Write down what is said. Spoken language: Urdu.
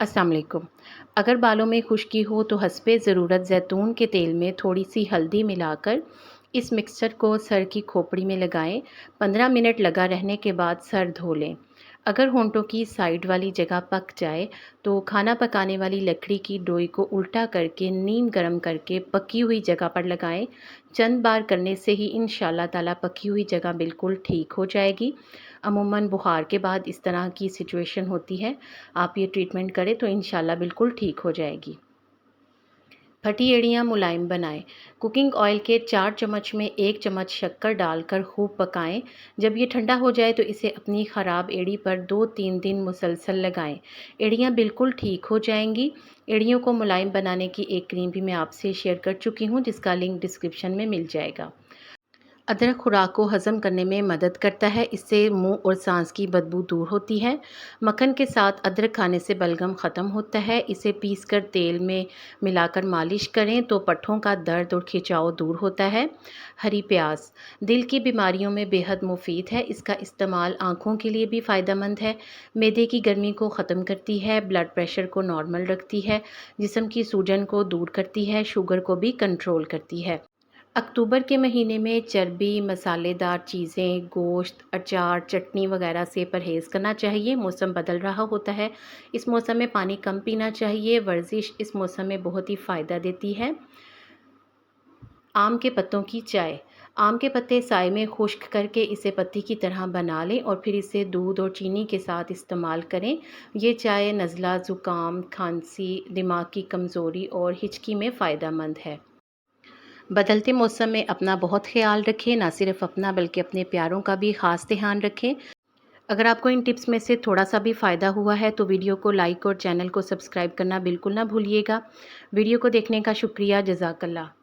السلام علیکم۔ اگر بالوں میں خشکی ہو تو حسب ضرورت زیتون کے تیل میں تھوڑی سی ہلدی ملا کر اس مکسچر کو سر کی کھوپڑی میں لگائیں۔ 15 منٹ لگا رہنے کے بعد سر دھو لیں۔ اگر ہونٹوں کی سائڈ والی جگہ پک جائے تو کھانا پکانے والی لکڑی کی ڈوئی کو الٹا کر کے نیم گرم کر کے پکی ہوئی جگہ پر لگائیں۔ چند بار کرنے سے ہی انشاءاللہ تعالی پکی ہوئی جگہ بالکل ٹھیک ہو جائے گی۔ عموماً بخار کے بعد اس طرح کی سچویشن ہوتی ہے۔ آپ یہ ٹریٹمنٹ کریں تو انشاءاللہ بالکل ٹھیک ہو جائے گی۔ پھٹی ایڑیاں ملائم بنائیں۔ کوکنگ آئل کے 4 چمچ میں 1 چمچ شکر ڈال کر خوب پکائیں۔ جب یہ ٹھنڈا ہو جائے تو اسے اپنی خراب ایڑی پر 2-3 دن مسلسل لگائیں۔ ایڑیاں بالکل ٹھیک ہو جائیں گی۔ ایڑیوں کو ملائم بنانے کی ایک کریم بھی میں آپ سے شیئر کر چکی ہوں، جس کا لنک ڈسکرپشن میں مل جائے گا۔ ادرک خوراک کو ہضم کرنے میں مدد کرتا ہے۔ اس سے منہ اور سانس کی بدبو دور ہوتی ہے۔ مکھن کے ساتھ ادرک کھانے سے بلغم ختم ہوتا ہے۔ اسے پیس کر تیل میں ملا کر مالش کریں تو پٹھوں کا درد اور کھچاؤ دور ہوتا ہے۔ ہری پیاز دل کی بیماریوں میں بے حد مفید ہے۔ اس کا استعمال آنکھوں کے لیے بھی فائدہ مند ہے۔ معدے کی گرمی کو ختم کرتی ہے، بلڈ پریشر کو نارمل رکھتی ہے، جسم کی سوجن کو دور کرتی ہے، شوگر کو بھی کنٹرول کرتی ہے۔ اکتوبر کے مہینے میں چربی، مسالے دار چیزیں، گوشت، اچار، چٹنی وغیرہ سے پرہیز کرنا چاہیے۔ موسم بدل رہا ہوتا ہے، اس موسم میں پانی کم پینا چاہیے۔ ورزش اس موسم میں بہت ہی فائدہ دیتی ہے۔ آم کے پتوں کی چائے۔ آم کے پتے سائے میں خشک کر کے اسے پتی کی طرح بنا لیں اور پھر اسے دودھ اور چینی کے ساتھ استعمال کریں۔ یہ چائے نزلہ، زکام، کھانسی، دماغ کی کمزوری اور ہچکی میں فائدہ مند ہے۔ بدلتے موسم میں اپنا بہت خیال رکھیں، نہ صرف اپنا بلکہ اپنے پیاروں کا بھی خاص دھیان رکھیں۔ اگر آپ کو ان ٹپس میں سے تھوڑا سا بھی فائدہ ہوا ہے تو ویڈیو کو لائک اور چینل کو سبسکرائب کرنا بالکل نہ بھولیے گا۔ ویڈیو کو دیکھنے کا شکریہ، جزاک اللہ۔